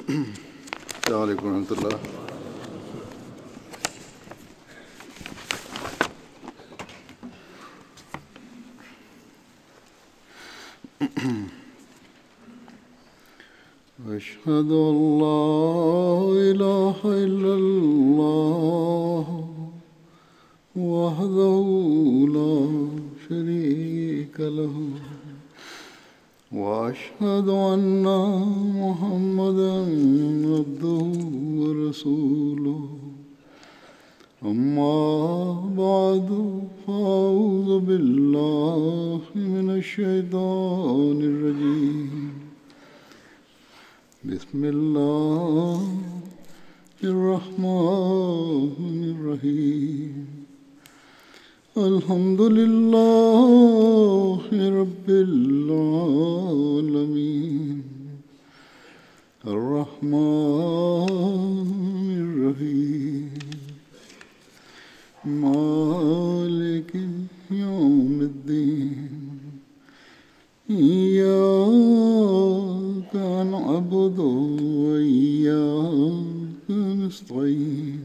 السلام عليكم ورحمة الله. أشهد أن لا إله إلا الله وحده لا شريك له وأشهد أن محمدا عبده ورسوله أما بعد فأعوذ بالله من الشيطان الرجيم بسم الله الرحمن الرحيم الحمد لله رب العالمين الرحمن الرحيم مالك يوم الدين إياك نعبد وإياك نستعين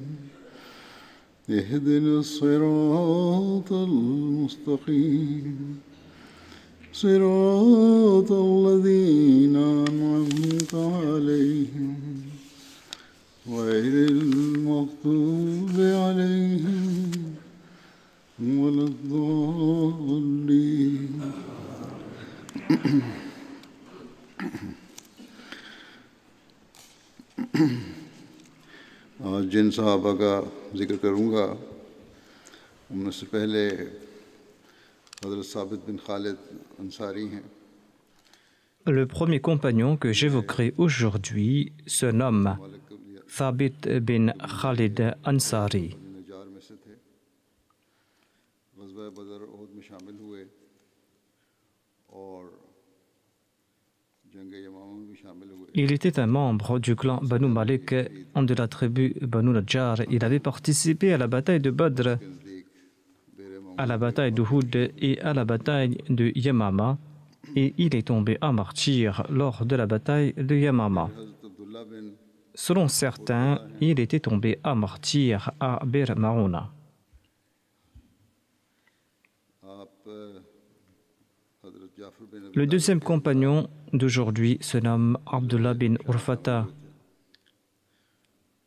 اهدنا الصراط المستقيم صراط الذين أنعمت عليهم غير المغضوب عليهم ولا الضالين. आज जिन सहाबा का जिक्र करूँगा उनमें से पहले हज़रत साबित बिन खालिद अंसारी हैं. Le premier compagnon que j'évoquerai aujourd'hui se nomme Thabit bin Khalid Ansari. Il était un membre du clan Banu Malik de la tribu Banu Najjar. Il avait participé à la bataille de Badr, à la bataille d'Uhud et à la bataille de Yamama, et il est tombé en martyr lors de la bataille de Yamama. Selon certains, il était tombé en martyr à Bir Maouna. Le deuxième compagnon d'aujourd'hui se nomme Abdullah bin Urfata.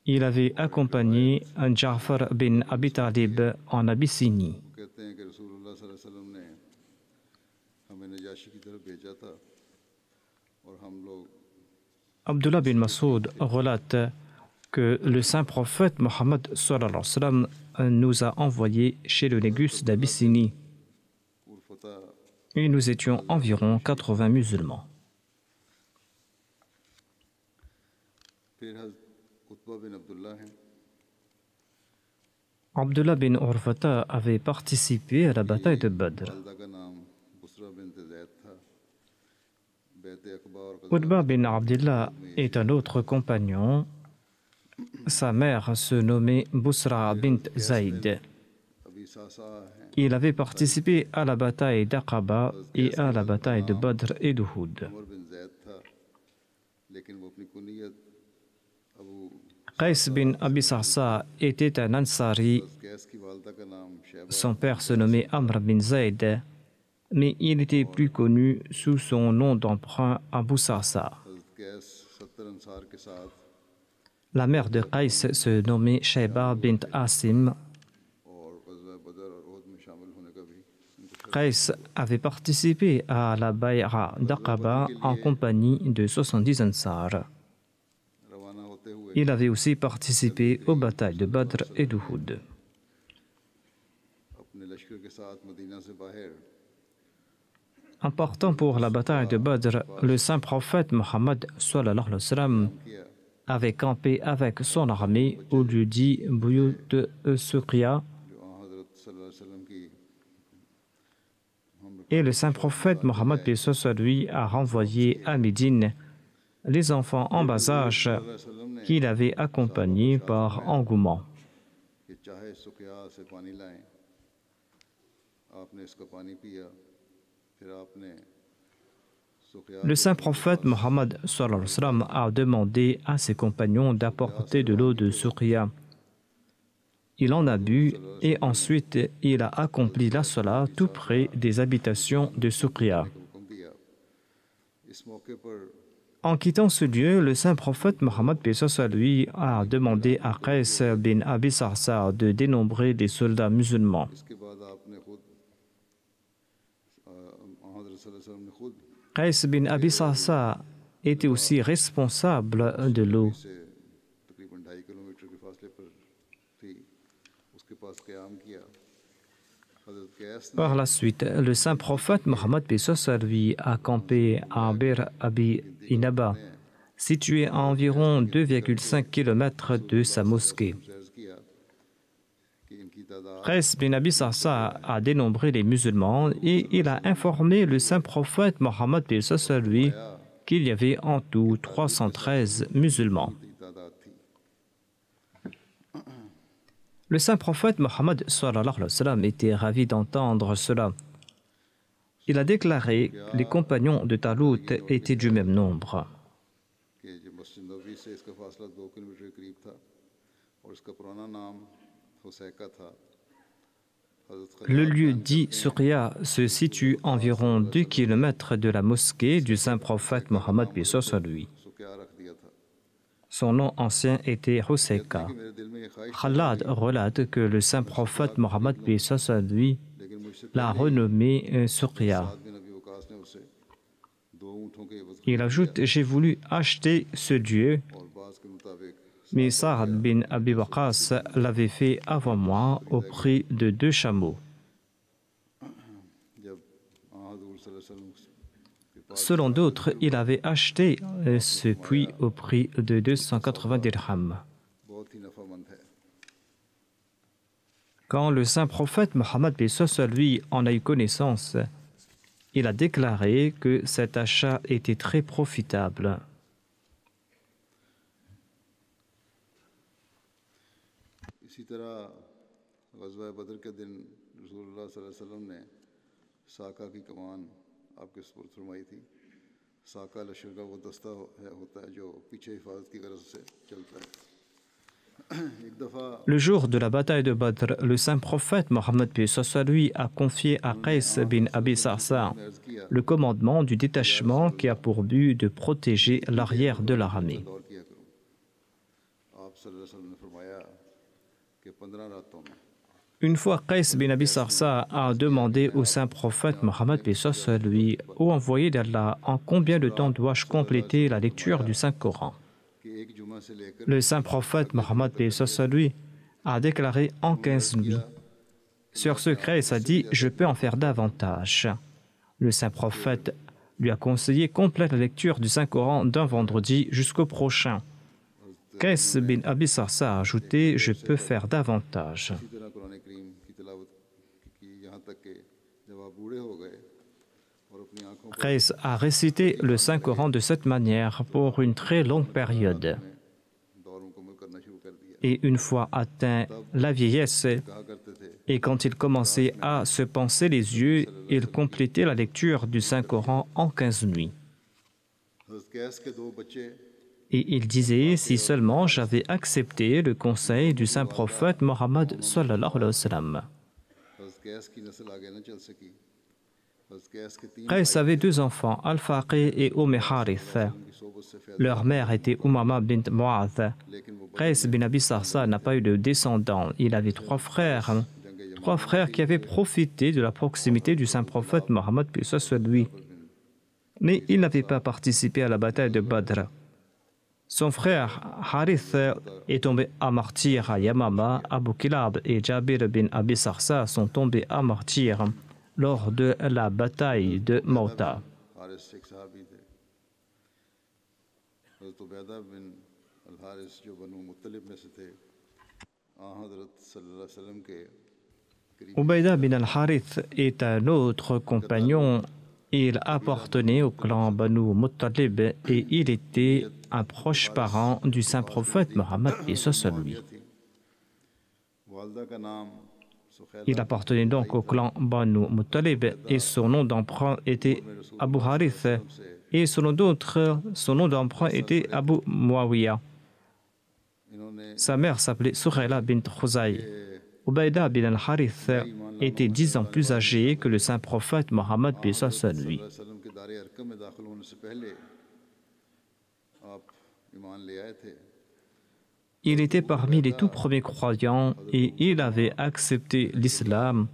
Il avait accompagné Ja'far bin Abi Talib en Abyssinie. Abdullah bin Masoud relate que le saint prophète Mohammed nous a envoyés chez le Négus d'Abyssinie. Et nous étions environ 80 musulmans. Abdullah bin Urfata avait participé à la bataille de Badr. Utba bin Abdullah est un autre compagnon. Sa mère se nommait Busra bint Zayd. Il avait participé à la bataille d'Aqaba et à la bataille de Badr et d'Uhud. Qais bin Abi Sa'sa était un Ansari. Son père se nommait Amr bin Zayd, mais il était plus connu sous son nom d'emprunt Abu Sa'sa. La mère de Qais se nommait Shayba bint Asim. Qais avait participé à la Bay'a d'Aqaba en compagnie de 70 Ansar. Il avait aussi participé aux batailles de Badr et d'Uhud. En partant pour la bataille de Badr, le saint prophète Mohammed avait campé avec son armée au lieu dit Buyut Suqya. Et le saint prophète Mohammed lui a renvoyé à Médine les enfants en bas âge qu'il avait accompagnés par engouement. Le saint prophète Mohammed sallallahu alayhi wa sallam a demandé à ses compagnons d'apporter de l'eau de Suqya. Il en a bu et ensuite il a accompli la salat tout près des habitations de Suqya. En quittant ce lieu, le saint prophète Mohammed lui a demandé à Qais bin Abi Sarsa de dénombrer les soldats musulmans. Qais bin Abi Sarsa était aussi responsable de l'eau. Par la suite, le saint prophète Mohammed lui a campé à Bir Abi Inaba, situé à environ 2,5 km de sa mosquée. Qais bin Abi Sarsa a dénombré les musulmans et il a informé le saint prophète Mohammed lui qu'il y avait en tout 313 musulmans. Le saint prophète Mohammed était ravi d'entendre cela. Il a déclaré que les compagnons de Talut étaient du même nombre. Le lieu dit Suqya se situe environ 2 km de la mosquée du saint prophète Mohammed lui. Son nom ancien était Husayka. Khalad relate que le saint prophète Mohammed lui l'a renommé Suqya. Il ajoute: j'ai voulu acheter ce lieu, mais Sa'd bin Abi Waqqas l'avait fait avant moi au prix de 2 chameaux. Selon d'autres, il avait acheté ce puits au prix de 280 dirhams. Quand le saint prophète Mohammed lui en a eu connaissance, il a déclaré que cet achat était très profitable. Le jour de la bataille de Badr, le saint prophète Mohammed lui a confié à Qais bin Abi Sarsa le commandement du détachement qui a pour but de protéger l'arrière de l'armée. Une fois, Qais bin Abi Sarsa a demandé au saint prophète Mohammed lui, ô envoyé d'Allah, en combien de temps dois-je compléter la lecture du Saint-Coran? Le saint prophète Mohammed lui a déclaré en 15 nuits. Sur ce, Qais a dit: je peux en faire davantage. Le saint prophète lui a conseillé: complète la lecture du Saint-Coran d'un vendredi jusqu'au prochain. Qais bin Abi Sarsa a ajouté: je peux faire davantage. Qais a récité le Saint-Coran de cette manière pour une très longue période. Et une fois atteint la vieillesse, et quand il commençait à se panser les yeux, il complétait la lecture du Saint-Coran en 15 nuits. Et il disait: si seulement j'avais accepté le conseil du saint prophète Mohammed sallallahu alayhi wa sallam. Qais avait 2 enfants, Al-Faqih et Harith. Leur mère était Umama bint Mu'adh. Qais bin Abi Sarsa n'a pas eu de descendants. Il avait 3 frères. 3 frères qui avaient profité de la proximité du saint prophète Mohammed lui. Mais il n'avait pas participé à la bataille de Badr. Son frère Harith est tombé à martyr à Yamama. Abu Kilab et Jabir bin Abi Sarsa sont tombés à martyr lors de la bataille de Mauta. Ubayda bin al-Harith est un autre compagnon. Il appartenait au clan Banu Muttalib et il était un proche parent du saint prophète Mohammed lui. Il appartenait donc au clan Banu Muttalib et son nom d'emprunt était Abu Harith. et selon d'autres, son nom d'emprunt était Abu Muawiyah. Sa mère s'appelait Suhaila bint Khuzay. Ubayda bin al-Harith était 10 ans plus âgé que le saint prophète Mohammed paix soit lui. Il était parmi les tout premiers croyants et il avait accepté l'islam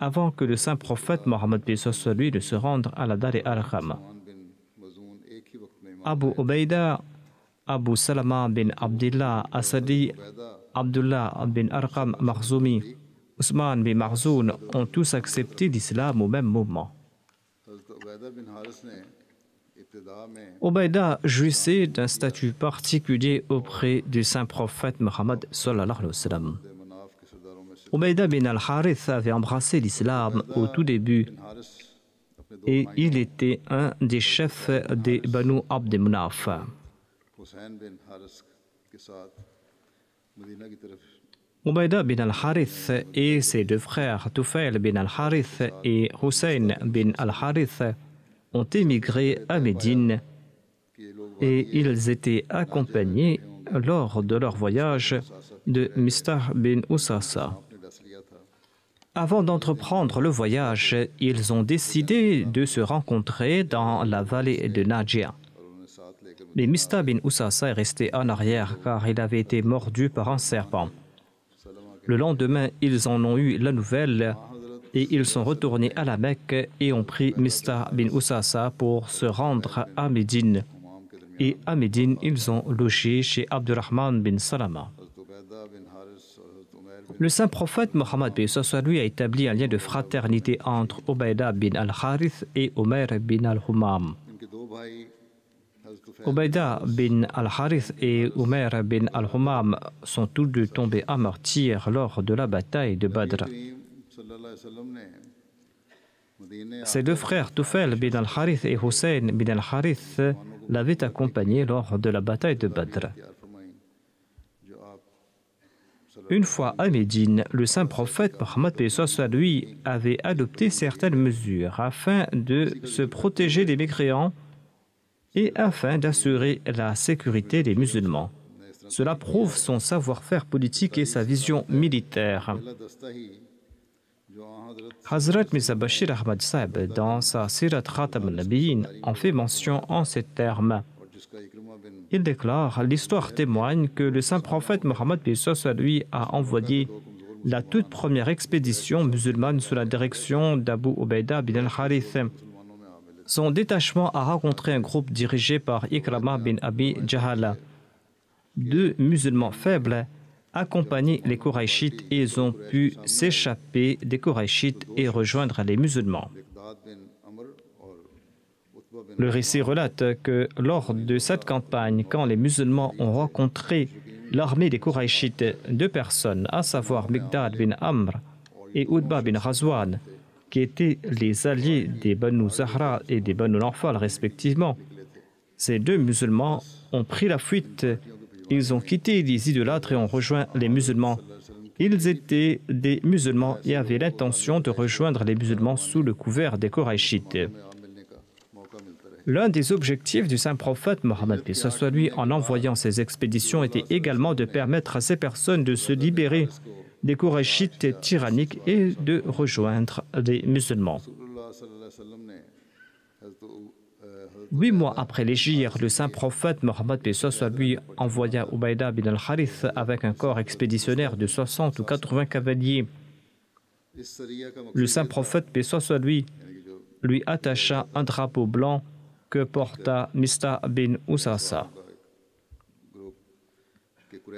avant que le saint prophète Mohammed paix soit lui ne se rende à la Dar al-Arqam. Abu Ubayda, Abu Salama bin Abdullah Asadi, Abdullah bin Arqam Makhzoumi, Ousmane bin Marzoun ont tous accepté l'islam au même moment. Ubayda jouissait d'un statut particulier auprès du saint prophète Mohammed sallallahu alayhi wa sallam. Ubayda bin al-Harith avait embrassé l'islam au tout début et il était un des chefs des Banu Abd Munaf. Ubayda bin al-Harith et ses deux frères Tufail bin al-Harith et Hussein bin al-Harith ont émigré à Médine et ils étaient accompagnés lors de leur voyage de Mistah bin Usasa. Avant d'entreprendre le voyage, ils ont décidé de se rencontrer dans la vallée de Najia. Mais Mistah bin Usasa est resté en arrière car il avait été mordu par un serpent. Le lendemain, ils en ont eu la nouvelle et ils sont retournés à la Mecque et ont pris Mistah bin Usasa pour se rendre à Médine. Et à Médine, ils ont logé chez Abdurrahman bin Salama. Le saint prophète Mohammed paix soit lui a établi un lien de fraternité entre Ubayda bin al-Harith et Omer bin al-Humam. Ubayda bin al-Harith et Omer bin al-Humam sont tous deux tombés à martyrs lors de la bataille de Badr. Ses deux frères Tufail bin al-Harith et Hussein bin al-Harith l'avaient accompagné lors de la bataille de Badr. Une fois à Médine, le saint prophète Mohammed paix soit lui avait adopté certaines mesures afin de se protéger des mécréants et afin d'assurer la sécurité des musulmans. Cela prouve son savoir-faire politique et sa vision militaire. Hazrat Mirza Bashir Ahmad Sahib, dans sa Sirat Khatam al-Nabiyyin, en fait mention en ces termes. Il déclare « L'histoire témoigne que le saint prophète Mohammed paix soit lui a envoyé la toute première expédition musulmane sous la direction d'Abu Ubayda bin al-Harith. Son détachement a rencontré un groupe dirigé par Ikrama bin Abi Jahala. Deux musulmans faibles accompagnaient les Qurayshites et ils ont pu s'échapper des Qurayshites et rejoindre les musulmans. Le récit relate que lors de cette campagne, quand les musulmans ont rencontré l'armée des Qurayshites, deux personnes, à savoir Miqdad bin Amr et Utba bin Ghazwan, qui étaient les alliés des Banu Zahra et des Banu Nawfal respectivement, ces deux musulmans ont pris la fuite. Ils ont quitté les idolâtres et ont rejoint les musulmans. Ils étaient des musulmans et avaient l'intention de rejoindre les musulmans sous le couvert des Qurayshites. L'un des objectifs du saint prophète Mohammed paix soit lui en envoyant ces expéditions était également de permettre à ces personnes de se libérer des Qurayshites tyranniques et de rejoindre les musulmans. 8 mois après l'hégire, le saint prophète Mohammed paix soit lui envoya Ubayda bin al-Harith avec un corps expéditionnaire de 60 ou 80 cavaliers. Le saint prophète paix soit lui attacha un drapeau blanc que porta Mistah bin Usasa.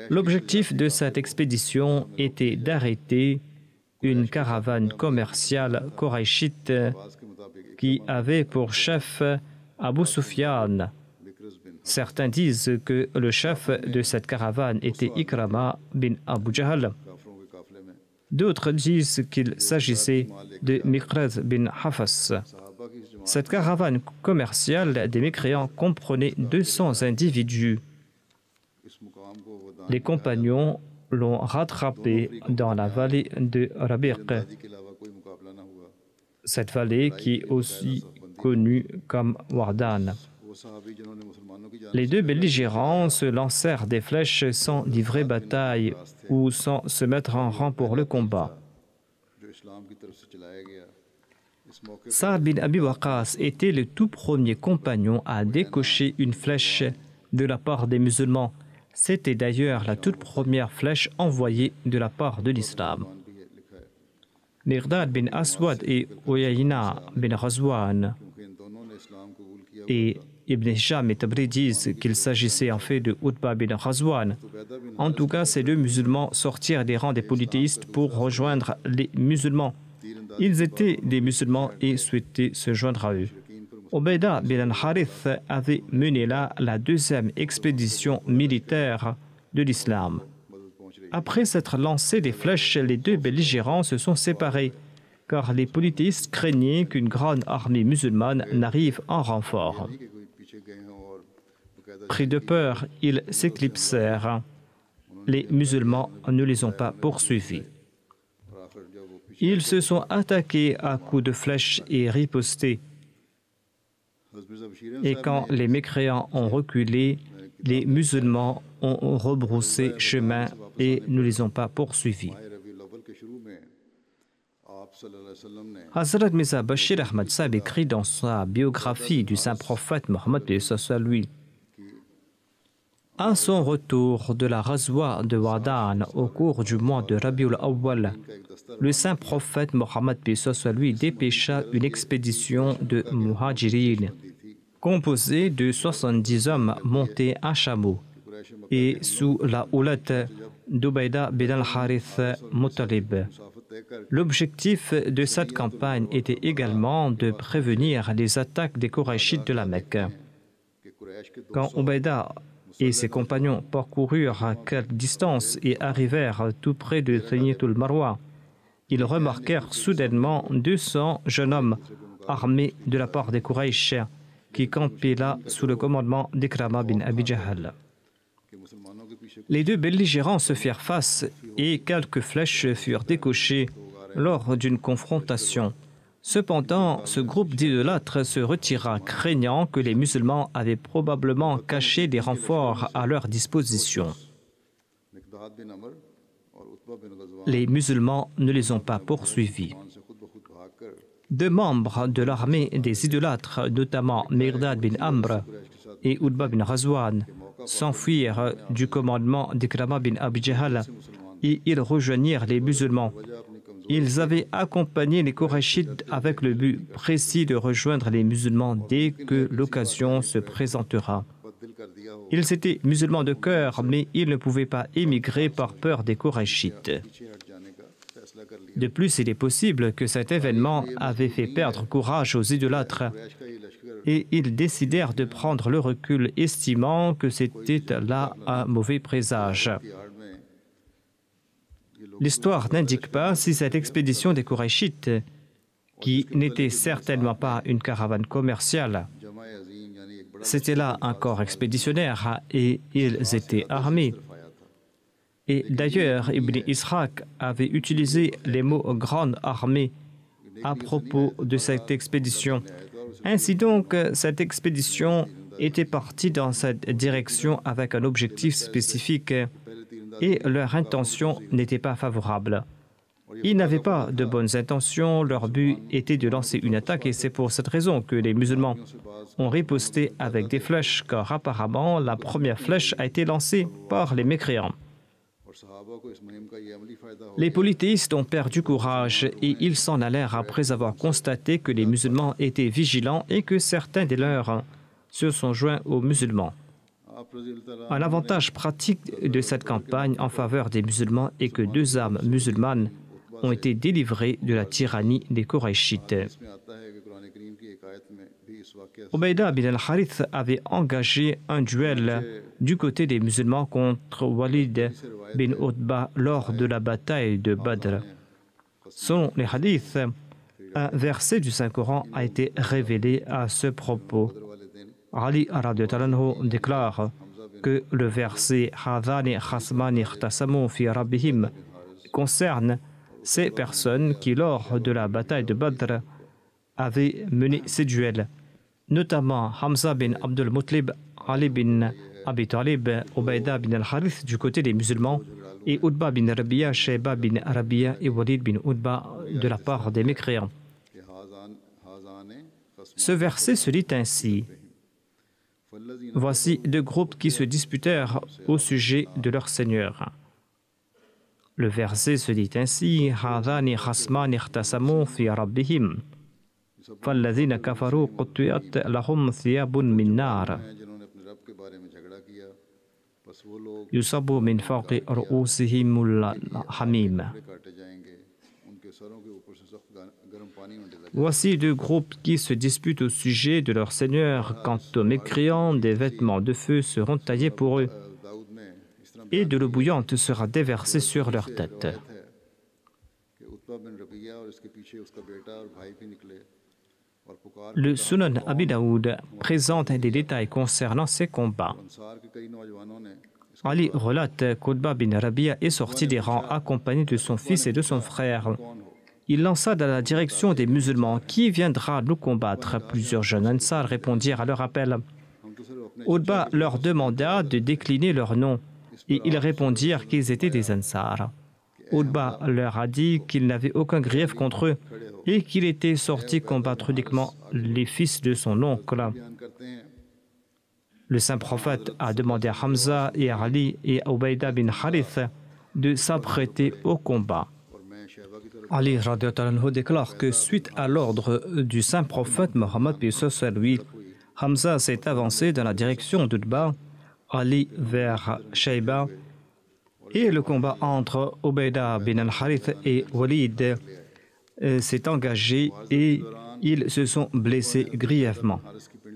L'objectif de cette expédition était d'arrêter une caravane commerciale quraïchite qui avait pour chef Abu Sufyan. Certains disent que le chef de cette caravane était Ikrama bin Abu Jahl. D'autres disent qu'il s'agissait de Miqraz bin Hafs. Cette caravane commerciale des mécréants comprenait 200 individus. Les compagnons l'ont rattrapé dans la vallée de Rabiq. Cette vallée, qui est aussi connu comme Wardan. Les deux belligérants se lancèrent des flèches sans livrer bataille ou sans se mettre en rang pour le combat. Sa'd bin Abi Waqqas était le tout premier compagnon à décocher une flèche de la part des musulmans. C'était d'ailleurs la toute première flèche envoyée de la part de l'islam. Miqdad bin Aswad et Uyayna bin Ghazwan et Ibn Hisham et Tabri disent qu'il s'agissait en fait de Utba bin Ghazwan. En tout cas, ces deux musulmans sortirent des rangs des polythéistes pour rejoindre les musulmans. Ils étaient des musulmans et souhaitaient se joindre à eux. Ubayda bin al-Harith avait mené là la deuxième expédition militaire de l'islam. Après s'être lancé des flèches, les deux belligérants se sont séparés, car les polythéistes craignaient qu'une grande armée musulmane n'arrive en renfort. Pris de peur, ils s'éclipsèrent. Les musulmans ne les ont pas poursuivis. Ils se sont attaqués à coups de flèches et ripostés. Et quand les mécréants ont reculé, les musulmans ont rebroussé chemin et ne les ont pas poursuivis. Hazrat Mirza Bashir Ahmad Sahib écrit dans sa biographie du saint prophète Mohammed lui. À son retour de la Ghazwa de Wardan au cours du mois de Rabiul Awwal, le saint prophète Mohammed lui dépêcha une expédition de muhajirin composée de 70 hommes montés à chameau et sous la houlette d'Ubayda bin al-Harith Muttalib. L'objectif de cette campagne était également de prévenir les attaques des Qurayshites de la Mecque. Quand Ubayda et ses compagnons parcoururent quelques distances et arrivèrent tout près de Thaniyatul Marwa, ils remarquèrent soudainement 200 jeunes hommes armés de la part des Quraysh qui campaient là sous le commandement d'Ikrama bin Abi Jahl. Les deux belligérants se firent face et quelques flèches furent décochées lors d'une confrontation. Cependant, ce groupe d'idolâtres se retira, craignant que les musulmans avaient probablement caché des renforts à leur disposition. Les musulmans ne les ont pas poursuivis. Deux membres de l'armée des idolâtres, notamment Miqdad bin Amr et Utba bin Ghazwan, s'enfuirent du commandement d'Ikrama bin Abi Jahl et ils rejoignirent les musulmans. Ils avaient accompagné les Qurayshites avec le but précis de rejoindre les musulmans dès que l'occasion se présentera. Ils étaient musulmans de cœur, mais ils ne pouvaient pas émigrer par peur des Qurayshites. De plus, il est possible que cet événement avait fait perdre courage aux idolâtres et ils décidèrent de prendre le recul, estimant que c'était là un mauvais présage. L'histoire n'indique pas si cette expédition des Qurayshites, qui n'était certainement pas une caravane commerciale, c'était là un corps expéditionnaire et ils étaient armés. Et d'ailleurs, Ibn Ishaq avait utilisé les mots « grande armée » à propos de cette expédition. Ainsi donc, cette expédition était partie dans cette direction avec un objectif spécifique et leur intention n'était pas favorable. Ils n'avaient pas de bonnes intentions, leur but était de lancer une attaque et c'est pour cette raison que les musulmans ont riposté avec des flèches, car apparemment la première flèche a été lancée par les mécréants. Les polythéistes ont perdu courage et ils s'en allèrent après avoir constaté que les musulmans étaient vigilants et que certains des leurs se sont joints aux musulmans. Un avantage pratique de cette campagne en faveur des musulmans est que 2 âmes musulmanes ont été délivrées de la tyrannie des Qurayshites. Ubayda bin al-Harith avait engagé un duel du côté des musulmans contre Walid bin Utba lors de la bataille de Badr. Selon les hadiths, un verset du Saint-Coran a été révélé à ce propos. Ali déclare que le verset Hadhani khasmani ikhtasamu fi rabbihim concerne ces personnes qui, lors de la bataille de Badr, avaient mené ces duels. notamment Hamza bin Abdul Muttalib, Ali bin Abi Talib, Ubayda bin al-Harith du côté des musulmans, et Utba bin Rabia, Shayba bin Rabia et Walid bin Utba de la part des mécréants. Ce verset se lit ainsi. Voici deux groupes qui se disputèrent au sujet de leur Seigneur. Le verset se dit ainsi. Hadani khasmani ikhtasamu fi rabbihim. فالذين كفروا قطعت لهم ثياب من نار يصب من فوق رؤوسهم الحميم. Voici deux groupes qui se disputent au sujet de leur Seigneur. Quant aux mécréants, des vêtements de feu seront taillés pour eux et de l'eau bouillante sera déversée sur leur tête. Le Sunan Abi Daoud présente des détails concernant ces combats. Ali relate qu'Utba bin Rabia est sorti des rangs accompagné de son fils et de son frère. Il lança dans la direction des musulmans. Qui viendra nous combattre? Plusieurs jeunes Ansar répondirent à leur appel. Utba leur demanda de décliner leur nom et ils répondirent qu'ils étaient des Ansar. Utba leur a dit qu'il n'avait aucun grief contre eux et qu'il était sorti combattre uniquement les fils de son oncle. Le saint prophète a demandé à Hamza et à Ali et à Ubayda bin Harith de s'apprêter au combat. Ali déclare que suite à l'ordre du saint prophète Mohammed lui, Hamza s'est avancé dans la direction d'Utba, Ali vers Shayba, et le combat entre Ubayda bin al-Harith et Walid s'est engagé et ils se sont blessés grièvement.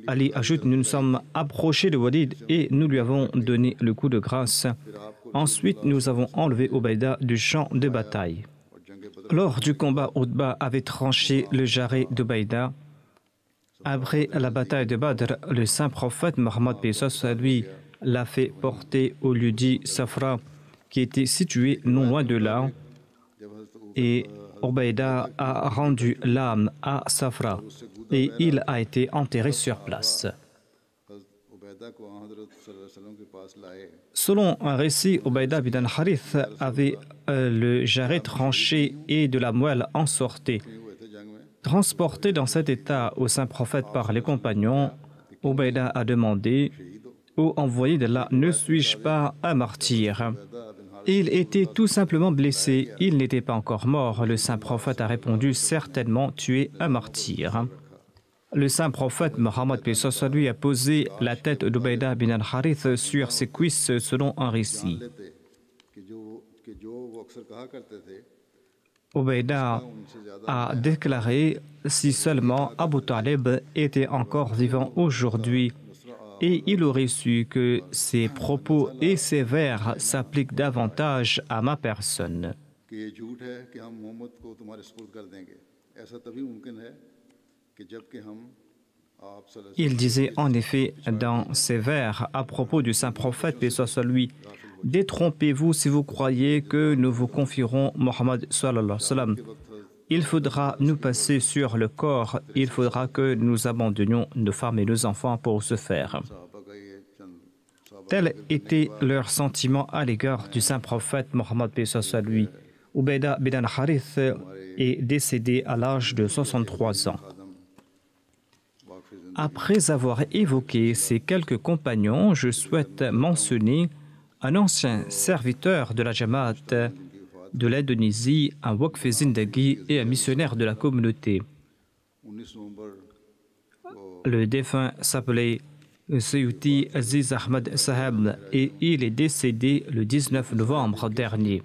Ali ajoute: nous nous sommes approchés de Walid et nous lui avons donné le coup de grâce. Ensuite, nous avons enlevé Ubayda du champ de bataille. Lors du combat, Utba avait tranché le jarret d'Ubayda. Après la bataille de Badr, le saint prophète Mohammed lui l'a fait porter au lieu-dit Safra, qui était situé non loin de là, et Ubayda a rendu l'âme à Safra et il a été enterré sur place. Selon un récit, Ubayda bin al-Harith avait le jarret tranché et de la moelle en sortait. Transporté dans cet état au saint prophète par les compagnons, Ubayda a demandé: ô envoyé d'Allah, ne suis-je pas un martyr? Il était tout simplement blessé, il n'était pas encore mort. Le saint prophète a répondu: certainement tu es un martyr. Le saint prophète Mohammed lui a posé la tête d'Ubayda bin al-Harith sur ses cuisses selon un récit. Ubayda a déclaré: si seulement Abu Talib était encore vivant aujourd'hui, et il aurait su que ses propos et ses vers s'appliquent davantage à ma personne. Il disait en effet dans ses vers à propos du saint prophète, paix soit lui: détrompez-vous si vous croyez que nous vous confierons Mohammed sallallahu alayhi wa sallam. Il faudra nous passer sur le corps, il faudra que nous abandonnions nos femmes et nos enfants pour ce faire. Tel était leur sentiment à l'égard du saint prophète Mohammed paix soit lui. Ubayda bin al-Harith est décédé à l'âge de 63 ans. Après avoir évoqué ces quelques compagnons, je souhaite mentionner un ancien serviteur de la Jamaat de l'Indonésie, un Waqf Zindagi et un missionnaire de la communauté. Le défunt s'appelait Sayyidi Aziz Ahmad Sahab et il est décédé le 19 novembre dernier.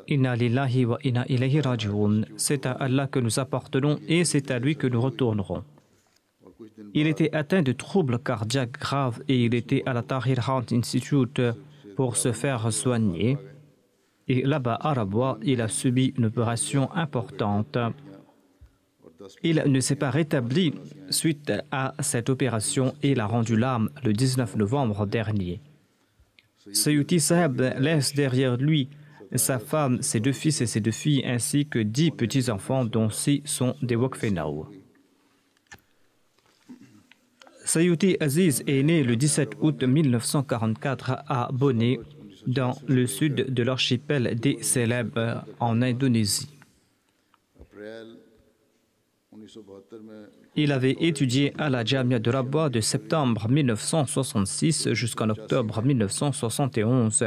Inna lillahi wa inna ilayhi raji'un. C'est à Allah que nous appartenons et c'est à lui que nous retournerons. Il était atteint de troubles cardiaques graves et il était à la Tahir Heart Institute pour se faire soigner. Et là-bas, à Rabwa, il a subi une opération importante. Il ne s'est pas rétabli suite à cette opération et il a rendu l'âme le 19 novembre dernier. Sayyidi Sahab laisse derrière lui sa femme, ses 2 fils et ses 2 filles, ainsi que 10 petits-enfants, dont 6 sont des Waqf-e-Naw. Sayuti Aziz est né le 17 août 1944 à Boné, dans le sud de l'archipel des Célèbres, en Indonésie. Il avait étudié à la Jamia de Rabwa de septembre 1966 jusqu'en octobre 1971.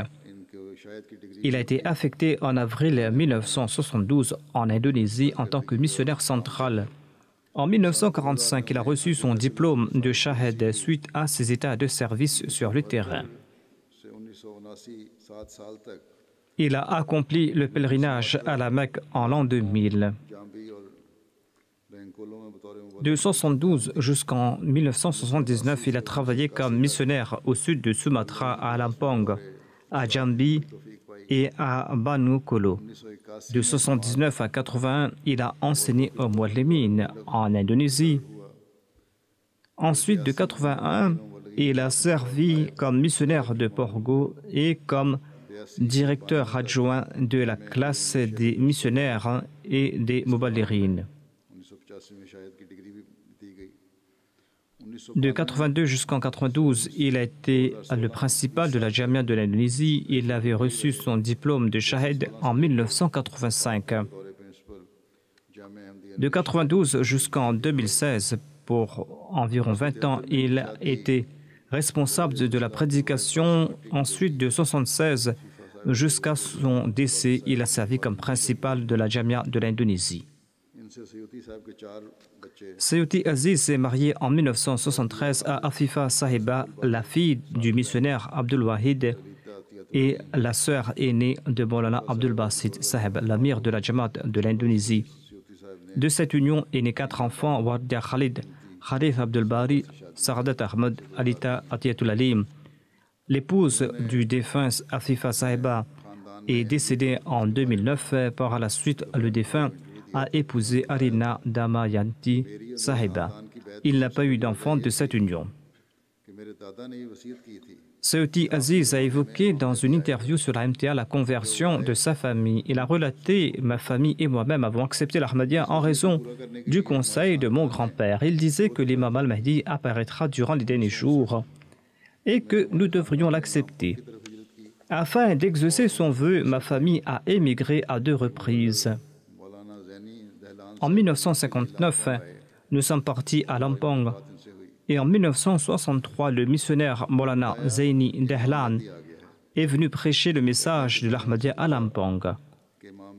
Il a été affecté en avril 1972 en Indonésie en tant que missionnaire central. En 1945, il a reçu son diplôme de Shahed suite à ses états de service sur le terrain. Il a accompli le pèlerinage à la Mecque en l'an 2000. De 1972 jusqu'en 1979, il a travaillé comme missionnaire au sud de Sumatra, à Lampang, à Jambi et à Banu Kolo. De 1979 à 1981, il a enseigné au Muallimin en Indonésie. Ensuite, de 1981, il a servi comme missionnaire de Porgo et comme directeur adjoint de la classe des missionnaires et des Muballirin. De 1982 jusqu'en 1992, il a été le principal de la Jamia de l'Indonésie. Il avait reçu son diplôme de Shahed en 1985. De 1992 jusqu'en 2016, pour environ 20 ans, il a été responsable de la prédication. Ensuite, de 1976 jusqu'à son décès, il a servi comme principal de la Jamia de l'Indonésie. Sayuti Aziz s'est marié en 1973 à Afifa Sahiba, la fille du missionnaire Abdul Wahid et la sœur aînée de Maulana Abdul Basit Sahib, l'amir de la Jamaat de l'Indonésie. De cette union est né 4 enfants: Wardia Khalid, Khalif Abdul Bari, Saradat Ahmed, Alita Atiyatul Alim. L'épouse du défunt Afifa Sahiba est décédée en 2009. Par la suite, le défunt a épousé Arina Damayanti Sahiba. Il n'a pas eu d'enfant de cette union. Sayuti Aziz a évoqué dans une interview sur la MTA la conversion de sa famille. Il a relaté: ma famille et moi-même avons accepté l'Ahmadiyya en raison du conseil de mon grand-père. Il disait que l'imam al-Mahdi apparaîtra durant les derniers jours et que nous devrions l'accepter. Afin d'exaucer son vœu, ma famille a émigré à 2 reprises. En 1959, nous sommes partis à Lampang et en 1963, le missionnaire Maulana Zaini Dehlan est venu prêcher le message de l'Ahmadiyya à Lampang.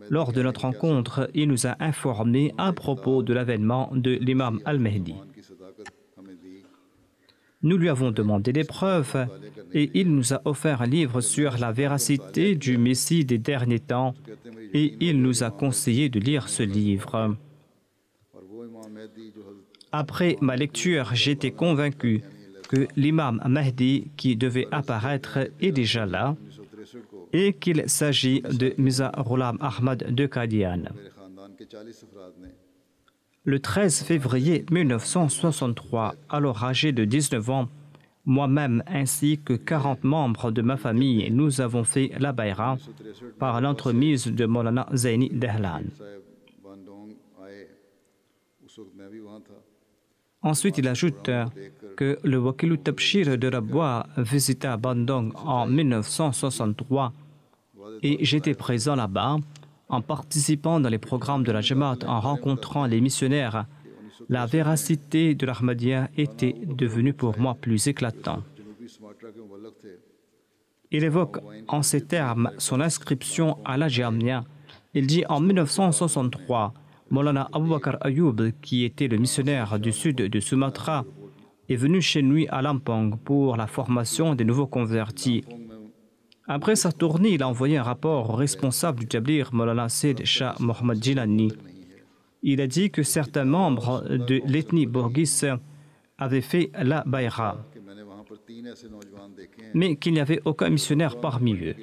Lors de notre rencontre, il nous a informés à propos de l'avènement de l'imam al-Mahdi. Nous lui avons demandé des preuves et il nous a offert un livre sur la véracité du Messie des derniers temps et il nous a conseillé de lire ce livre. Après ma lecture, j'étais convaincu que l'imam Mahdi qui devait apparaître est déjà là et qu'il s'agit de Mirza Ghulam Ahmad de Qadian. Le 13 février 1963, alors âgé de 19 ans, moi-même ainsi que 40 membres de ma famille, nous avons fait la bayra par l'entremise de Maulana Zaini Dehlan. Ensuite, il ajoute que le Wakilu Tabshir de Rabwa visita Bandung en 1963 et j'étais présent là-bas en participant dans les programmes de la Jamaat, en rencontrant les missionnaires. La véracité de l'Ahmadiyya était devenue pour moi plus éclatante. Il évoque en ces termes son inscription à la Jamia. Il dit: en 1963, Maulana Abu Bakr Ayoub, qui était le missionnaire du sud de Sumatra, est venu chez lui à Lampang pour la formation des nouveaux convertis. Après sa tournée, il a envoyé un rapport au responsable du Tabligh, Maulana Sayyid Shah Mohammad Jilani. Il a dit que certains membres de l'ethnie Borghis avaient fait la bayra, mais qu'il n'y avait aucun missionnaire parmi eux,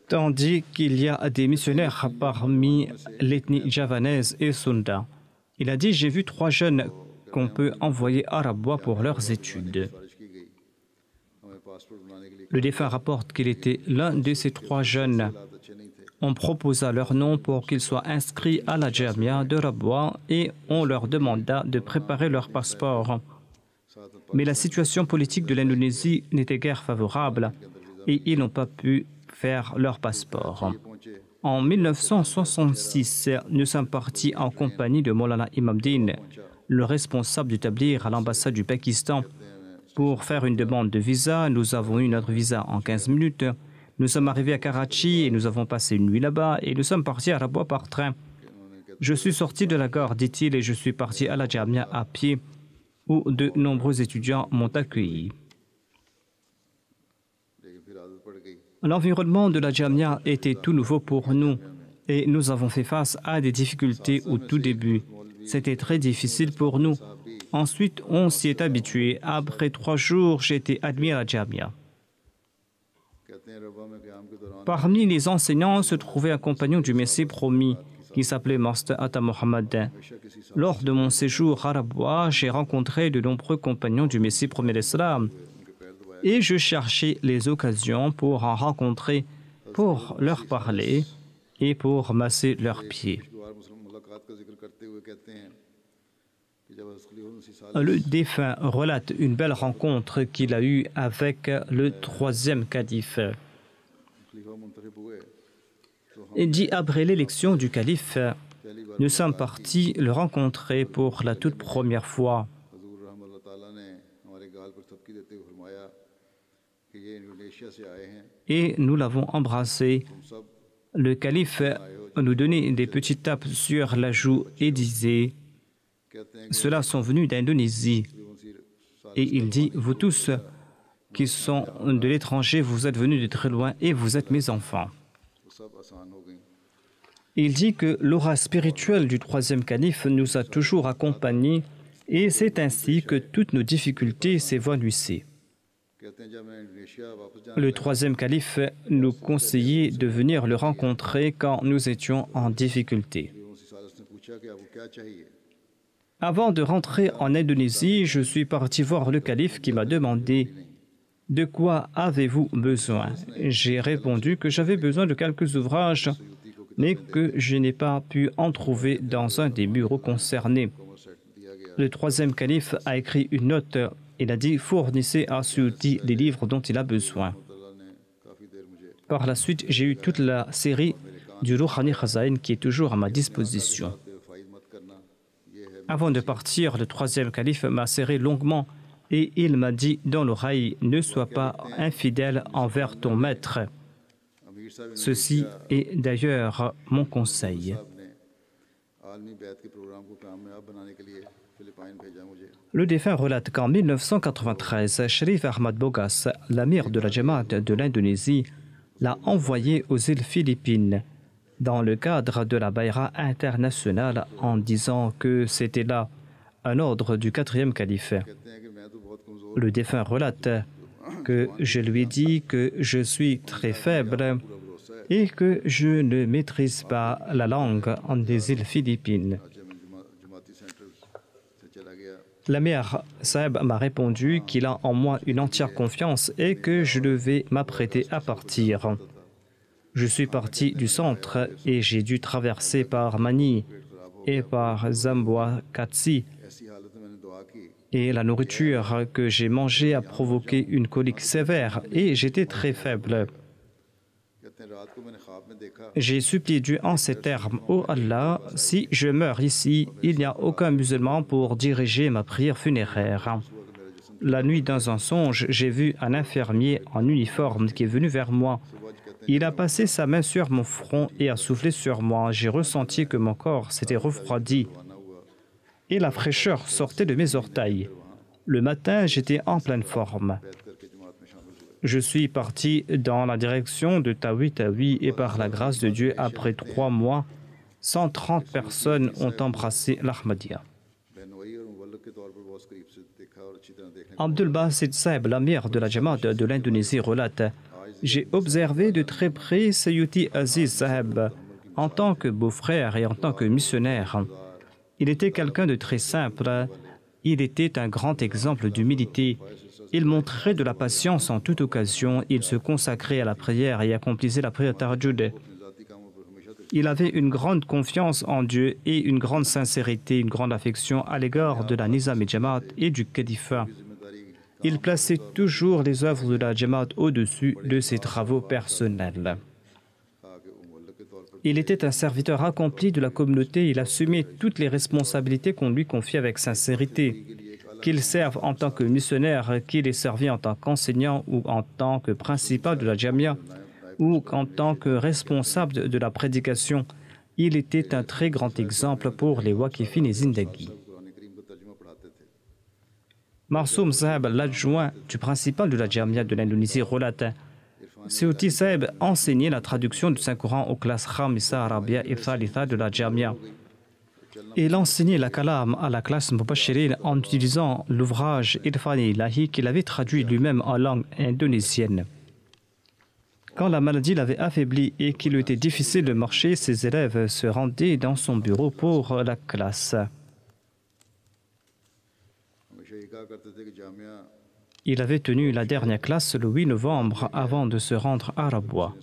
tandis qu'il y a des missionnaires parmi l'ethnie javanaise et Sunda. Il a dit: j'ai vu 3 jeunes qu'on peut envoyer à Rabwa pour leurs études. Le défunt rapporte qu'il était l'un de ces 3 jeunes On proposa leur nom pour qu'ils soient inscrits à la Jamia de Rabwa et on leur demanda de préparer leur passeport. Mais la situation politique de l'Indonésie n'était guère favorable et ils n'ont pas pu faire leur passeport. En 1966, nous sommes partis en compagnie de Maulana Imamdin, le responsable du tabligh à l'ambassade du Pakistan, pour faire une demande de visa. Nous avons eu notre visa en 15 minutes. Nous sommes arrivés à Karachi et nous avons passé une nuit là-bas et nous sommes partis à Rabwa par train. Je suis sorti de la gare, dit-il, et je suis parti à la Jamia à pied, où de nombreux étudiants m'ont accueilli. L'environnement de la Jamia était tout nouveau pour nous et nous avons fait face à des difficultés au tout début. C'était très difficile pour nous. Ensuite, on s'y est habitué. Après 3 jours, j'ai été admis à la Jamia. Parmi les enseignants se trouvait un compagnon du Messie promis qui s'appelait Master Atta Mohammed. Lors de mon séjour à Rabwa, j'ai rencontré de nombreux compagnons du Messie promis d'Islam et je cherchais les occasions pour en rencontrer, pour leur parler et pour masser leurs pieds. Le défunt relate une belle rencontre qu'il a eue avec le 3e calife. Il dit après l'élection du calife, nous sommes partis le rencontrer pour la toute première fois. Et nous l'avons embrassé. Le calife nous donnait des petites tapes sur la joue et disait: ceux-là sont venus d'Indonésie. Et il dit: vous tous qui sont de l'étranger, vous êtes venus de très loin et vous êtes mes enfants. Il dit que l'aura spirituelle du 3e calife nous a toujours accompagnés et c'est ainsi que toutes nos difficultés s'évanouissaient. Le 3e calife nous conseillait de venir le rencontrer quand nous étions en difficulté. Avant de rentrer en Indonésie, je suis parti voir le calife qui m'a demandé: de quoi avez-vous besoin? J'ai répondu que j'avais besoin de quelques ouvrages, mais que je n'ai pas pu en trouver dans un des bureaux concernés. Le 3e calife a écrit une note. Il a dit: fournissez à Suyuti les livres dont il a besoin. Par la suite, j'ai eu toute la série du Rouhani Khazain qui est toujours à ma disposition. Avant de partir, le 3e calife m'a serré longuement et il m'a dit dans l'oreille: ne sois pas infidèle envers ton maître. Ceci est d'ailleurs mon conseil. Le défunt relate qu'en 1993, Sharif Ahmad Bogas, l'amir de la Jamaat de l'Indonésie, l'a envoyé aux îles Philippines dans le cadre de la Bayra internationale en disant que c'était là un ordre du 4e calife. Le défunt relate que je lui ai dit que je suis très faible et que je ne maîtrise pas la langue des îles Philippines. L'amir Saeb m'a répondu qu'il a en moi une entière confiance et que je devais m'apprêter à partir. Je suis parti du centre et j'ai dû traverser par Mani et par Zamboa Katsi. Et la nourriture que j'ai mangée a provoqué une colique sévère et j'étais très faible. J'ai supplié Dieu en ces termes: ô Allah, si je meurs ici, il n'y a aucun musulman pour diriger ma prière funéraire. La nuit, dans un songe, j'ai vu un infirmier en uniforme qui est venu vers moi. Il a passé sa main sur mon front et a soufflé sur moi. J'ai ressenti que mon corps s'était refroidi et la fraîcheur sortait de mes orteils. Le matin, j'étais en pleine forme. Je suis parti dans la direction de Tawi Tawi et par la grâce de Dieu, après 3 mois, 130 personnes ont embrassé l'Ahmadiyya. Abdul Basit Saeb, l'amir de la Jamaat de l'Indonésie, relate: j'ai observé de très près Suyuti Aziz Saeb en tant que beau-frère et en tant que missionnaire. Il était quelqu'un de très simple. Il était un grand exemple d'humilité. Il montrait de la patience en toute occasion. Il se consacrait à la prière et accomplissait la prière Tahajjud. Il avait une grande confiance en Dieu et une grande sincérité, une grande affection à l'égard de la Nizam et Jamaat et du califat. Il plaçait toujours les œuvres de la Jamaat au-dessus de ses travaux personnels. Il était un serviteur accompli de la communauté. Il assumait toutes les responsabilités qu'on lui confiait avec sincérité. Qu'il serve en tant que missionnaire, qu'il ait servi en tant qu'enseignant ou en tant que principal de la Jamia ou en tant que responsable de la prédication, il était un très grand exemple pour les Waqifin et Zindagi. Marsoum Saheb, l'adjoint du principal de la Jamia de l'Indonésie, relate: Seuti Saheb enseignait la traduction du Saint-Coran aux classes Khamisa, Arabia et Thalitha de la Jamia. Il enseignait la kalam à la classe Mubashirin en utilisant l'ouvrage Irfani Ilahi qu'il avait traduit lui-même en langue indonésienne. Quand la maladie l'avait affaibli et qu'il lui était difficile de marcher, ses élèves se rendaient dans son bureau pour la classe. Il avait tenu la dernière classe le 8 novembre avant de se rendre à Rabwa.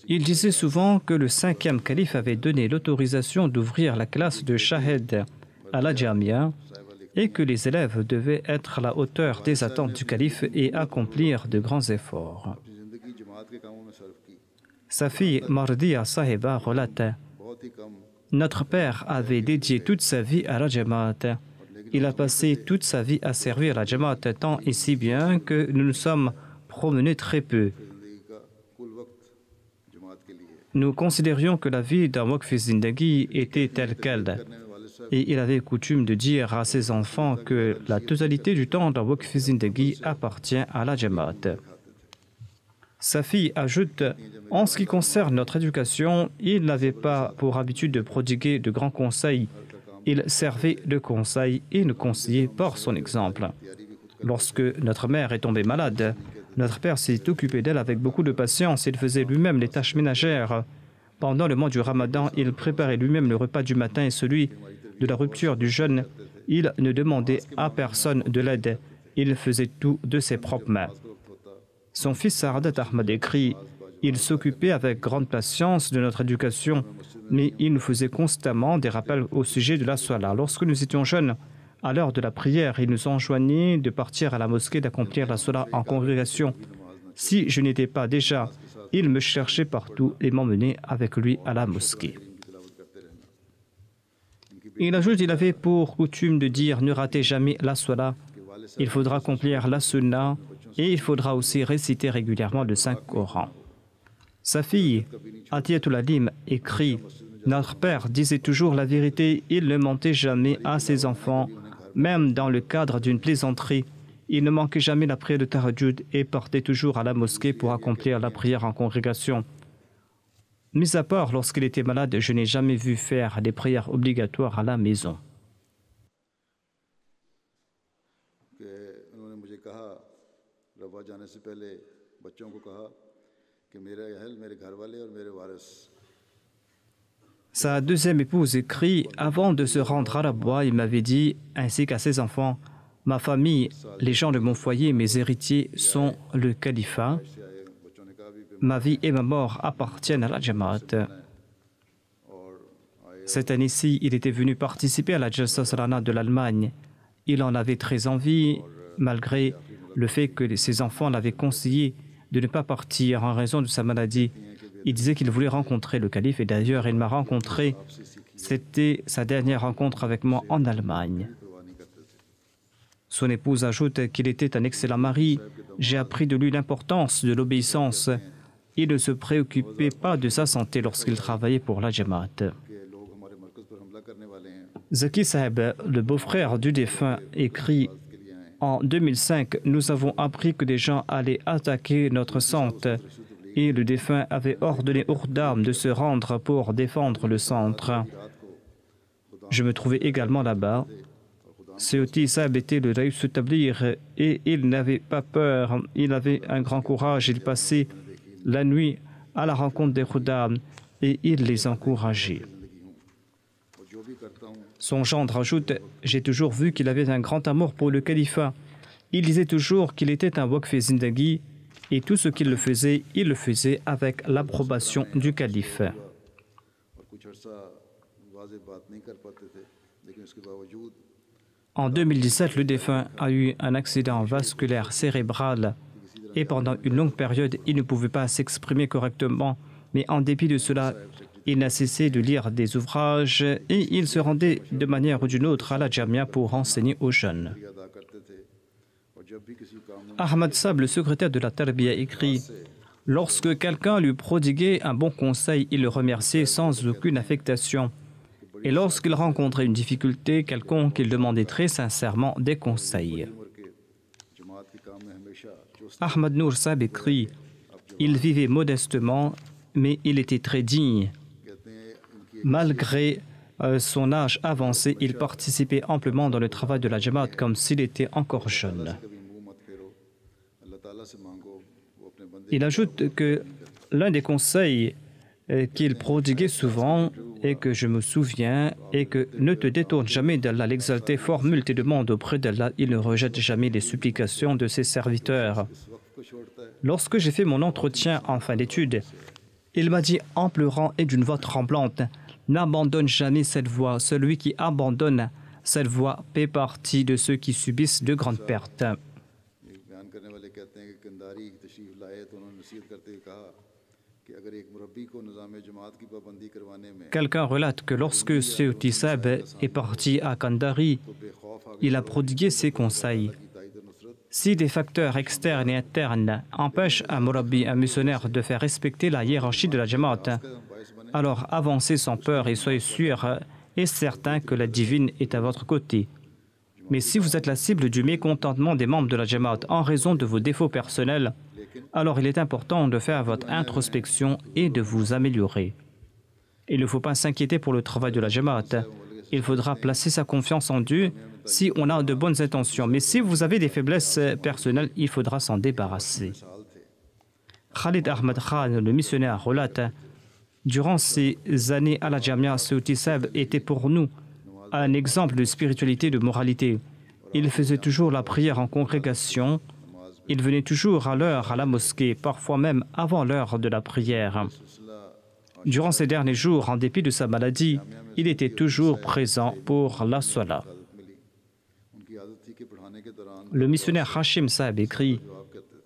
Il disait souvent que le 5e calife avait donné l'autorisation d'ouvrir la classe de Shahed à la Jamia et que les élèves devaient être à la hauteur des attentes du calife et accomplir de grands efforts. Sa fille Mardia Sahiba relate: Notre père avait dédié toute sa vie à la Jamaat. Il a passé toute sa vie à servir la Jamaat tant et si bien que nous nous sommes promenés très peu. Nous considérions que la vie d'un Waqf Zindagi était telle qu'elle. Et il avait coutume de dire à ses enfants que la totalité du temps d'un Waqf Zindagi appartient à la Jamaat. Sa fille ajoute: En ce qui concerne notre éducation, il n'avait pas pour habitude de prodiguer de grands conseils. Il servait de conseil et nous conseillait par son exemple. Lorsque notre mère est tombée malade, notre père s'est occupé d'elle avec beaucoup de patience. Il faisait lui-même les tâches ménagères. Pendant le mois du Ramadan, il préparait lui-même le repas du matin et celui de la rupture du jeûne. Il ne demandait à personne de l'aide. Il faisait tout de ses propres mains. Son fils Saadat Ahmad écrit: Il s'occupait avec grande patience de notre éducation, mais il nous faisait constamment des rappels au sujet de la Salah. Lorsque nous étions jeunes, à l'heure de la prière, il nous enjoignait de partir à la mosquée, d'accomplir la Salah en congrégation. Si je n'étais pas déjà, il me cherchait partout et m'emmenait avec lui à la mosquée. Il ajoute: Il avait pour coutume de dire: Ne ratez jamais la Salah. Il faudra accomplir la Sunna et il faudra aussi réciter régulièrement le Saint-Coran. Sa fille, Atiyatul Alim, écrit: Notre père disait toujours la vérité, il ne mentait jamais à ses enfants, même dans le cadre d'une plaisanterie. Il ne manquait jamais la prière de Tahajjud et partait toujours à la mosquée pour accomplir la prière en congrégation. Mis à part lorsqu'il était malade, je n'ai jamais vu faire des prières obligatoires à la maison. Sa deuxième épouse écrit: Avant de se rendre à Rabwa, il m'avait dit, ainsi qu'à ses enfants: Ma famille, les gens de mon foyer, mes héritiers sont le califat. Ma vie et ma mort appartiennent à la Jamaat. Cette année-ci, il était venu participer à la Jalsa Salana de l'Allemagne. Il en avait très envie, malgré le fait que ses enfants l'avaient conseillé de ne pas partir en raison de sa maladie. Il disait qu'il voulait rencontrer le calife et d'ailleurs il m'a rencontré. C'était sa dernière rencontre avec moi en Allemagne. Son épouse ajoute qu'il était un excellent mari. J'ai appris de lui l'importance de l'obéissance. Il ne se préoccupait pas de sa santé lorsqu'il travaillait pour la Jamaat. Zaki Saheb, le beau-frère du défunt, écrit: En 2005, nous avons appris que des gens allaient attaquer notre centre et le défunt avait ordonné aux dames de se rendre pour défendre le centre. Je me trouvais également là-bas. Seuti Saheb était le Raïs Tablir et il n'avait pas peur, il avait un grand courage, il passait la nuit à la rencontre des Khuddam et il les encourageait. Son gendre ajoute: J'ai toujours vu qu'il avait un grand amour pour le califat. Il disait toujours qu'il était un Waqf Zindagi Et tout ce qu'il le faisait avec l'approbation du calife. En 2017, le défunt a eu un accident vasculaire cérébral et pendant une longue période, il ne pouvait pas s'exprimer correctement. Mais en dépit de cela, il n'a cessé de lire des ouvrages et il se rendait de manière ou d'une autre à la Jamia pour enseigner aux jeunes. Ahmad Sab, le secrétaire de la Tarbiya, écrit « Lorsque quelqu'un lui prodiguait un bon conseil, il le remerciait sans aucune affectation. Et lorsqu'il rencontrait une difficulté quelconque, il demandait très sincèrement des conseils. » Ahmad Nour Sab écrit « Il vivait modestement, mais il était très digne. Malgré son âge avancé, il participait amplement dans le travail de la Jamaat comme s'il était encore jeune. » Il ajoute que l'un des conseils qu'il prodiguait souvent et que je me souviens est que ne te détourne jamais d'Allah. L'exalté formule tes demandes auprès d'Allah. Il ne rejette jamais les supplications de ses serviteurs. Lorsque j'ai fait mon entretien en fin d'études, il m'a dit en pleurant et d'une voix tremblante, « N'abandonne jamais cette voie. Celui qui abandonne cette voie fait partie de ceux qui subissent de grandes pertes. » Quelqu'un relate que lorsque Seyuti Sab est parti à Kandari, il a prodigué ses conseils. Si des facteurs externes et internes empêchent un murabbi, un missionnaire, de faire respecter la hiérarchie de la Jamaat, alors avancez sans peur et soyez sûr et certain que la divine est à votre côté. Mais si vous êtes la cible du mécontentement des membres de la Jamaat en raison de vos défauts personnels, alors il est important de faire votre introspection et de vous améliorer. Il ne faut pas s'inquiéter pour le travail de la Jamaat. Il faudra placer sa confiance en Dieu si on a de bonnes intentions. Mais si vous avez des faiblesses personnelles, il faudra s'en débarrasser. Khalid Ahmad Khan, le missionnaire, relate « Durant ces années à la Jamia, Seyuti Sab était pour nous un exemple de spiritualité et de moralité. Il faisait toujours la prière en congrégation. Il venait toujours à l'heure à la mosquée, parfois même avant l'heure de la prière. Durant ces derniers jours, en dépit de sa maladie, il était toujours présent pour la Salah. » Le missionnaire Hashim Sahib écrit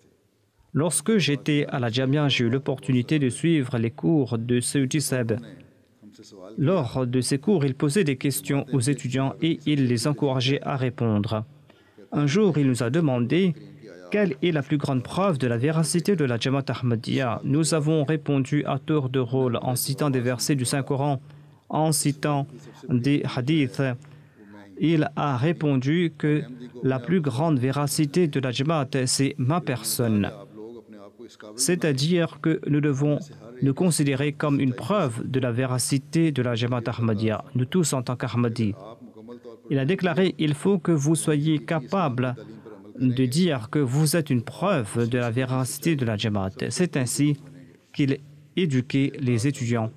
« Lorsque j'étais à la Jamia, j'ai eu l'opportunité de suivre les cours de Seyuti Sahib. Lors de ces cours, il posait des questions aux étudiants et il les encourageait à répondre. Un jour, il nous a demandé quelle est la plus grande preuve de la véracité de la Jamaat Ahmadiyya. Nous avons répondu à tour de rôle en citant des versets du Saint-Coran, en citant des hadiths. Il a répondu que la plus grande véracité de la Jamaat, c'est ma personne. C'est-à-dire que nous devons nous considérer comme une preuve de la véracité de la Jamaat Ahmadiyya, nous tous en tant qu'Ahmadis. Il a déclaré « Il faut que vous soyez capables de dire que vous êtes une preuve de la véracité de la Jamaat. » C'est ainsi qu'il éduquait les étudiants.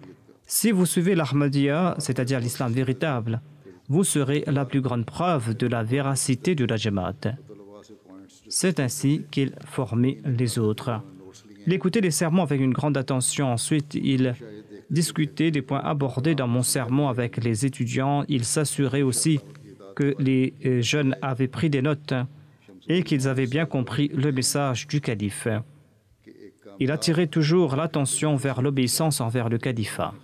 Si vous suivez l'Ahmadiyya, c'est-à-dire l'islam véritable, vous serez la plus grande preuve de la véracité de la Jamaat. C'est ainsi qu'il formait les autres. Il écoutait les sermons avec une grande attention. Ensuite, il discutait des points abordés dans mon sermon avec les étudiants. Il s'assurait aussi que les jeunes avaient pris des notes et qu'ils avaient bien compris le message du calife. Il attirait toujours l'attention vers l'obéissance envers le califat.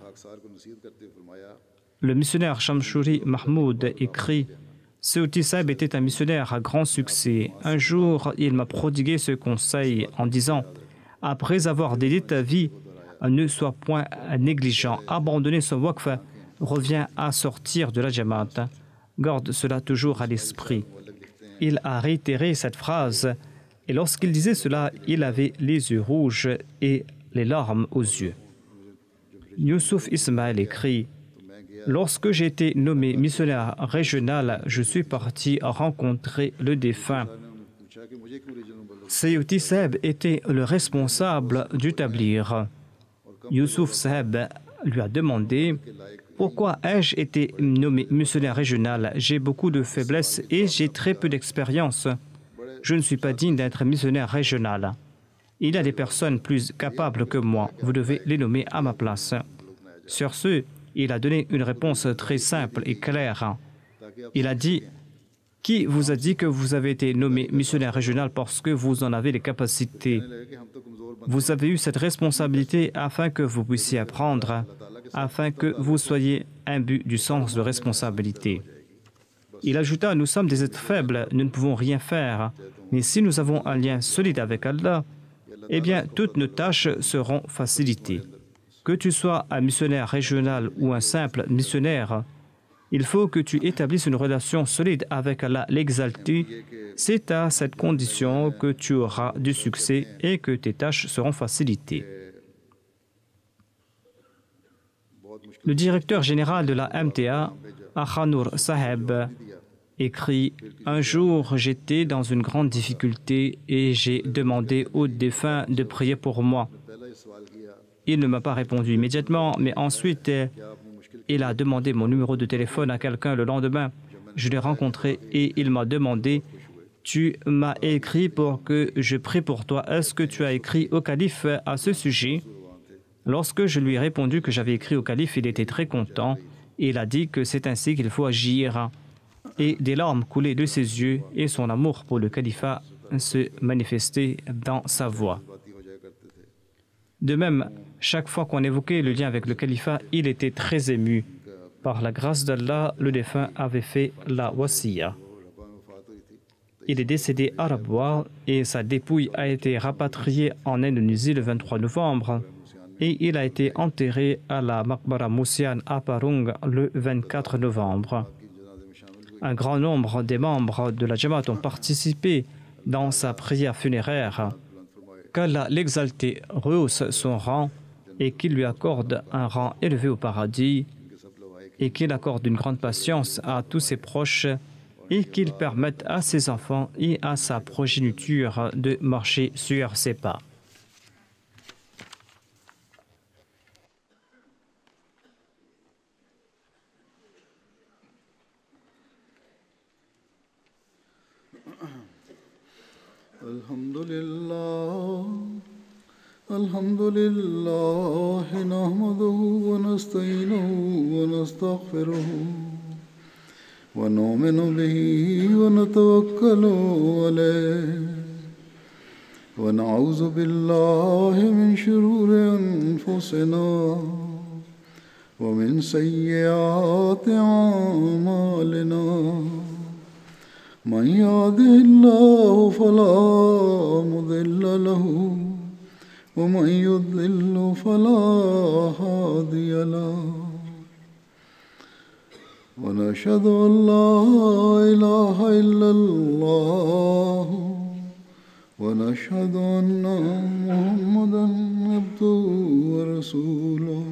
Le missionnaire Shamshuri Mahmoud écrit « Seyuti Sahib était un missionnaire à grand succès. Un jour, il m'a prodigué ce conseil en disant « Après avoir dédié ta vie, ne sois point négligent. Abandonner son waqf revient à sortir de la Jamaat. Garde cela toujours à l'esprit. » Il a réitéré cette phrase et lorsqu'il disait cela, il avait les yeux rouges et les larmes aux yeux. Youssouf Ismaël écrit « Lorsque j'ai été nommé missionnaire régional, je suis parti rencontrer le défunt. Seyuti Sahib était le responsable du tablir. Youssouf Sahib lui a demandé « Pourquoi ai-je été nommé missionnaire régional? J'ai beaucoup de faiblesses et j'ai très peu d'expérience. Je ne suis pas digne d'être missionnaire régional. » Il y a des personnes plus capables que moi. Vous devez les nommer à ma place. Sur ce, il a donné une réponse très simple et claire. Il a dit: qui vous a dit que vous avez été nommé missionnaire régional parce que vous en avez les capacités? Vous avez eu cette responsabilité afin que vous puissiez apprendre, afin que vous soyez imbu du sens de responsabilité. Il ajouta: nous sommes des êtres faibles, nous ne pouvons rien faire. Mais si nous avons un lien solide avec Allah, eh bien, toutes nos tâches seront facilitées. Que tu sois un missionnaire régional ou un simple missionnaire, il faut que tu établisses une relation solide avec Allah l'Exalté. C'est à cette condition que tu auras du succès et que tes tâches seront facilitées. Le directeur général de la MTA, Akhanur Saheb, écrit: un jour, j'étais dans une grande difficulté et j'ai demandé au défunt de prier pour moi. Il ne m'a pas répondu immédiatement, mais ensuite, il a demandé mon numéro de téléphone à quelqu'un le lendemain. Je l'ai rencontré et il m'a demandé: tu m'as écrit pour que je prie pour toi. Est-ce que tu as écrit au calife à ce sujet? Lorsque je lui ai répondu que j'avais écrit au calife, il était très content. Il a dit que c'est ainsi qu'il faut agir. Et des larmes coulaient de ses yeux et son amour pour le califat se manifestait dans sa voix. De même, chaque fois qu'on évoquait le lien avec le califat, il était très ému. Par la grâce d'Allah, le défunt avait fait la wasiya. Il est décédé à Rabwa et sa dépouille a été rapatriée en Indonésie le 23 novembre et il a été enterré à la Maqbara Musian à Parung le 24 novembre. Un grand nombre des membres de la Jamaat ont participé dans sa prière funéraire. Qu'Allah l'Exalté rehausse son rang et qu'il lui accorde un rang élevé au paradis et qu'il accorde une grande patience à tous ses proches et qu'il permette à ses enfants et à sa progéniture de marcher sur ses pas. Alhamdulillah, nahmaduhu wa nasta'inuhu wa nastaghfiruhu wa nu'minu bihi wa natawakkalu alayhi wa na'udhu billahi min shururi anfusina wa min sayyiati a'malina. من يهده الله فلا مضل له ومن يضلل فلا هادي له ونشهد أن لا إله إلا الله ونشهد أن محمدا عبده ورسوله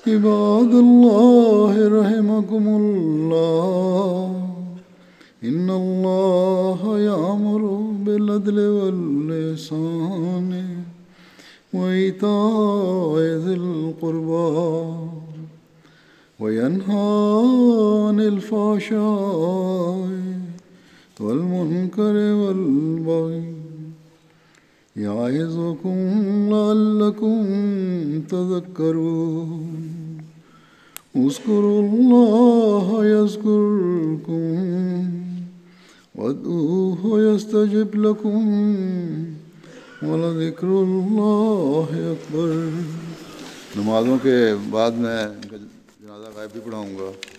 عباد الله رحمكم الله إن الله يأمر بالعدل والإحسان وإيتاء ذي القربى وينهى عن الفحشاء والمنكر والبغي يعظكم لعلكم تذكرون اذكروا الله يذكركم وادعوه يستجب لكم ولذكر الله أكبر. नमाज़ों के बाद मैं जनाज़ा गायब भी पढ़ाऊँगा.